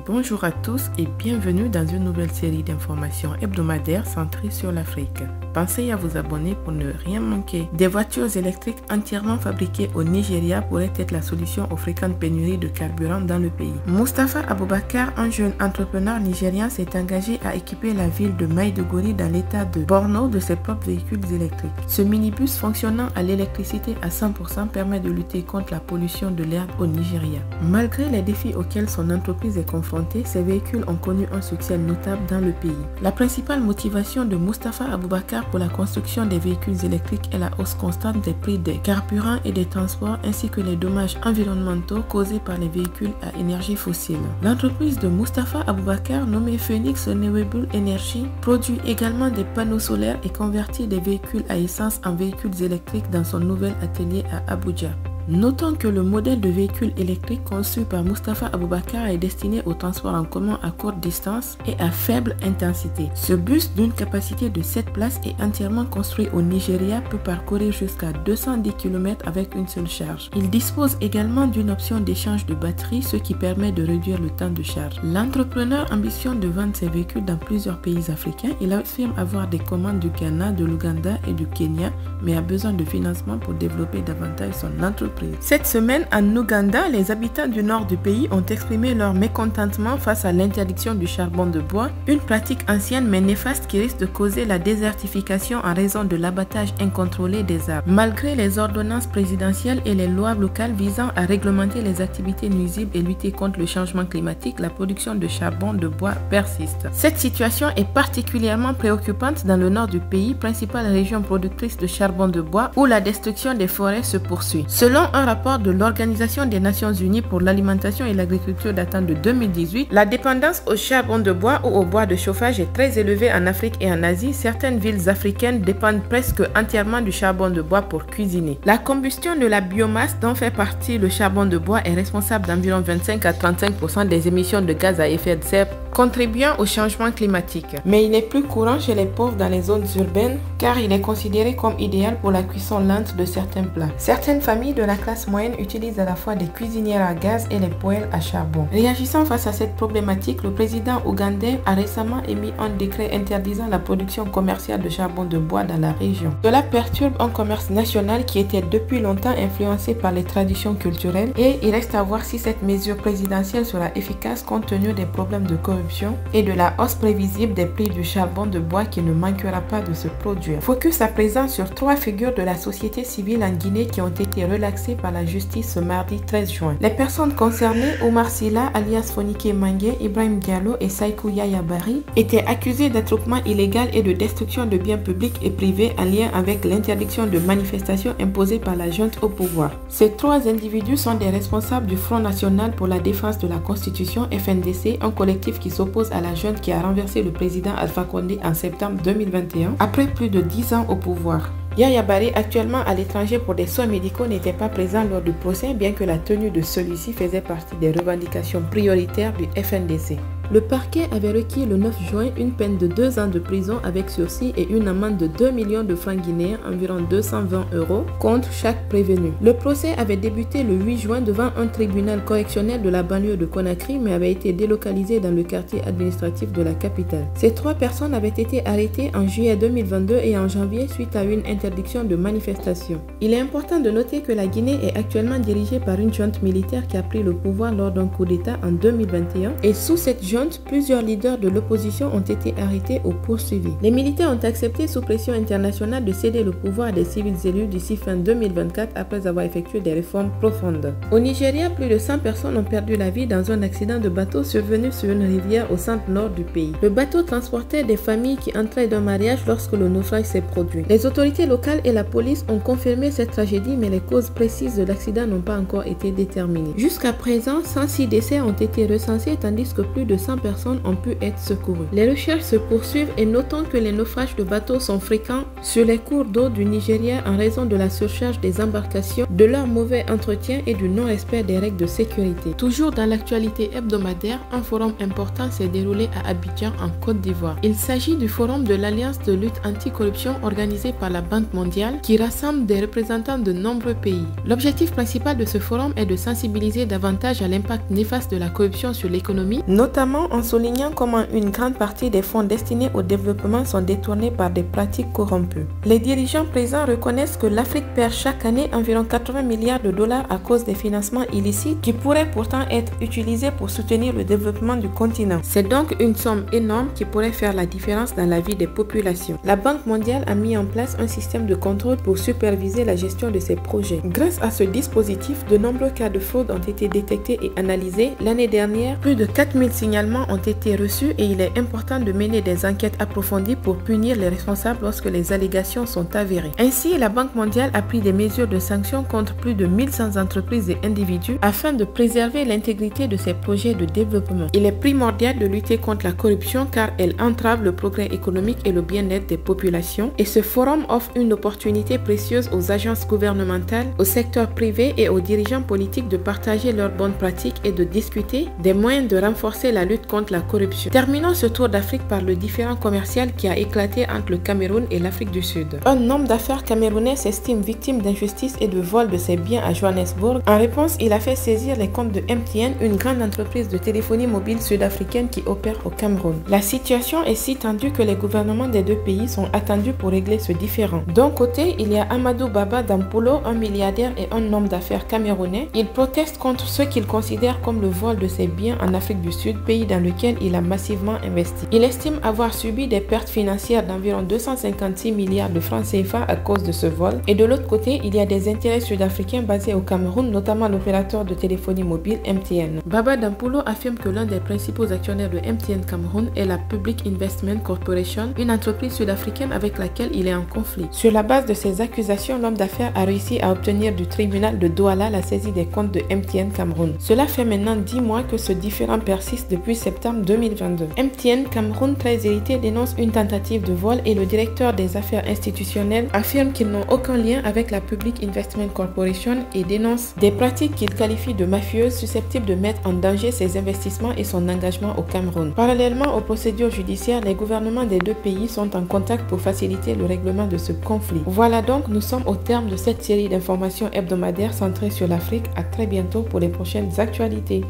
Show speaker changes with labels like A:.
A: Bonjour à tous et bienvenue dans une nouvelle série d'informations hebdomadaires centrées sur l'Afrique. Pensez à vous abonner pour ne rien manquer. Des voitures électriques entièrement fabriquées au Nigeria pourraient être la solution aux fréquentes pénuries de carburant dans le pays. Mustapha Abubakar, un jeune entrepreneur nigérien, s'est engagé à équiper la ville de Maiduguri dans l'état de Borno de ses propres véhicules électriques. Ce minibus fonctionnant à l'électricité à 100% permet de lutter contre la pollution de l'air au Nigeria. Malgré les défis auxquels son entreprise est confrontée, ces véhicules ont connu un succès notable dans le pays. La principale motivation de Mustapha Abubakar pour la construction des véhicules électriques est la hausse constante des prix des carburants et des transports ainsi que les dommages environnementaux causés par les véhicules à énergie fossile. L'entreprise de Mustapha Abubakar, nommée Phoenix Renewable Energy, produit également des panneaux solaires et convertit des véhicules à essence en véhicules électriques dans son nouvel atelier à Abuja. Notons que le modèle de véhicule électrique conçu par Mustapha Abubakar est destiné au transport en commun à courte distance et à faible intensité. Ce bus d'une capacité de 7 places et entièrement construit au Nigeria peut parcourir jusqu'à 210 km avec une seule charge. Il dispose également d'une option d'échange de batterie, ce qui permet de réduire le temps de charge. L'entrepreneur ambitionne de vendre ses véhicules dans plusieurs pays africains. Il affirme avoir des commandes du Ghana, de l'Ouganda et du Kenya, mais a besoin de financement pour développer davantage son entreprise. Cette semaine, en Ouganda, les habitants du nord du pays ont exprimé leur mécontentement face à l'interdiction du charbon de bois, une pratique ancienne mais néfaste qui risque de causer la désertification en raison de l'abattage incontrôlé des arbres. Malgré les ordonnances présidentielles et les lois locales visant à réglementer les activités nuisibles et lutter contre le changement climatique, la production de charbon de bois persiste. Cette situation est particulièrement préoccupante dans le nord du pays, principale région productrice de charbon de bois, où la destruction des forêts se poursuit. Selon un rapport de l'Organisation des Nations Unies pour l'alimentation et l'agriculture datant de 2018, la dépendance au charbon de bois ou au bois de chauffage est très élevée en Afrique et en Asie. Certaines villes africaines dépendent presque entièrement du charbon de bois pour cuisiner. La combustion de la biomasse dont fait partie le charbon de bois est responsable d'environ 25 à 35% des émissions de gaz à effet de serre, contribuant au changement climatique. Mais il est plus courant chez les pauvres dans les zones urbaines car il est considéré comme idéal pour la cuisson lente de certains plats. Certaines familles de la classe moyenne utilisent à la fois des cuisinières à gaz et les poêles à charbon. Réagissant face à cette problématique, le président ougandais a récemment émis un décret interdisant la production commerciale de charbon de bois dans la région. Cela perturbe un commerce national qui était depuis longtemps influencé par les traditions culturelles et il reste à voir si cette mesure présidentielle sera efficace compte tenu des problèmes de corruption et de la hausse prévisible des prix du charbon de bois qui ne manquera pas de se produire. Focus à présent sur 3 figures de la société civile en Guinée qui ont été relaxées par la justice ce mardi 13 juin. Les personnes concernées, Omar Silla, alias Fonike Mange, Ibrahim Diallo et Saikou Yaya Bari, étaient accusés d'attroupement illégal et de destruction de biens publics et privés en lien avec l'interdiction de manifestation imposée par la junte au pouvoir. Ces 3 individus sont des responsables du Front National pour la défense de la Constitution, FNDC, un collectif qui s'oppose à la junte qui a renversé le président Alpha Condé en septembre 2021, après plus de 10 ans au pouvoir. Yaya Bari, actuellement à l'étranger pour des soins médicaux, n'était pas présent lors du procès, bien que la tenue de celui-ci faisait partie des revendications prioritaires du FNDC. Le parquet avait requis le 9 juin une peine de 2 ans de prison avec sursis et une amende de 2 millions de francs guinéens, environ 220 €, contre chaque prévenu. Le procès avait débuté le 8 juin devant un tribunal correctionnel de la banlieue de Conakry, mais avait été délocalisé dans le quartier administratif de la capitale. Ces 3 personnes avaient été arrêtées en juillet 2022 et en janvier suite à une interdiction de manifestation. Il est important de noter que la Guinée est actuellement dirigée par une junte militaire qui a pris le pouvoir lors d'un coup d'État en 2021 et sous cette junte, plusieurs leaders de l'opposition ont été arrêtés ou poursuivis. Les militaires ont accepté sous pression internationale de céder le pouvoir à des civils élus d'ici fin 2024 après avoir effectué des réformes profondes. Au Nigeria, plus de 100 personnes ont perdu la vie dans un accident de bateau survenu sur une rivière au centre-nord du pays. Le bateau transportait des familles qui entraient d'un mariage lorsque le naufrage s'est produit. Les autorités locales et la police ont confirmé cette tragédie, mais les causes précises de l'accident n'ont pas encore été déterminées. Jusqu'à présent, 106 décès ont été recensés tandis que plus de 100 200 personnes ont pu être secourues. Les recherches se poursuivent et notons que les naufrages de bateaux sont fréquents sur les cours d'eau du Nigeria en raison de la surcharge des embarcations, de leur mauvais entretien et du non-respect des règles de sécurité. Toujours dans l'actualité hebdomadaire, un forum important s'est déroulé à Abidjan en Côte d'Ivoire. Il s'agit du forum de l'Alliance de lutte anticorruption organisé par la Banque mondiale qui rassemble des représentants de nombreux pays. L'objectif principal de ce forum est de sensibiliser davantage à l'impact néfaste de la corruption sur l'économie, notamment en soulignant comment une grande partie des fonds destinés au développement sont détournés par des pratiques corrompues. Les dirigeants présents reconnaissent que l'Afrique perd chaque année environ 80 milliards de dollars à cause des financements illicites qui pourraient pourtant être utilisés pour soutenir le développement du continent. C'est donc une somme énorme qui pourrait faire la différence dans la vie des populations. La Banque mondiale a mis en place un système de contrôle pour superviser la gestion de ces projets. Grâce à ce dispositif, de nombreux cas de fraude ont été détectés et analysés. L'année dernière, plus de 4000 signalements ont été reçus et il est important de mener des enquêtes approfondies pour punir les responsables lorsque les allégations sont avérées. Ainsi, la Banque mondiale a pris des mesures de sanctions contre plus de 1100 entreprises et individus afin de préserver l'intégrité de ces projets de développement. Il est primordial de lutter contre la corruption car elle entrave le progrès économique et le bien-être des populations et ce forum offre une opportunité précieuse aux agences gouvernementales, au secteur privé et aux dirigeants politiques de partager leurs bonnes pratiques et de discuter des moyens de renforcer la lutte contre la corruption. Terminons ce tour d'Afrique par le différend commercial qui a éclaté entre le Cameroun et l'Afrique du Sud. Un homme d'affaires camerounais s'estime victime d'injustice et de vol de ses biens à Johannesburg. En réponse, il a fait saisir les comptes de MTN, une grande entreprise de téléphonie mobile sud-africaine qui opère au Cameroun. La situation est si tendue que les gouvernements des deux pays sont attendus pour régler ce différend. D'un côté, il y a Amadou Baba Dampolo, un milliardaire et un homme d'affaires camerounais. Il proteste contre ce qu'il considère comme le vol de ses biens en Afrique du Sud, pays dans lequel il a massivement investi. Il estime avoir subi des pertes financières d'environ 256 milliards de francs CFA à cause de ce vol. Et de l'autre côté, il y a des intérêts sud-africains basés au Cameroun, notamment l'opérateur de téléphonie mobile MTN. Baba Dampolo affirme que l'un des principaux actionnaires de MTN Cameroun est la Public Investment Corporation, une entreprise sud-africaine avec laquelle il est en conflit. Sur la base de ces accusations, l'homme d'affaires a réussi à obtenir du tribunal de Douala la saisie des comptes de MTN Cameroun. Cela fait maintenant 10 mois que ce différend persiste depuis septembre 2022. MTN Cameroun, très irrité, dénonce une tentative de vol et le directeur des affaires institutionnelles affirme qu'ils n'ont aucun lien avec la Public Investment Corporation et dénonce des pratiques qu'il qualifie de mafieuses susceptibles de mettre en danger ses investissements et son engagement au Cameroun. Parallèlement aux procédures judiciaires, les gouvernements des deux pays sont en contact pour faciliter le règlement de ce conflit. Voilà donc, nous sommes au terme de cette série d'informations hebdomadaires centrées sur l'Afrique. À très bientôt pour les prochaines actualités.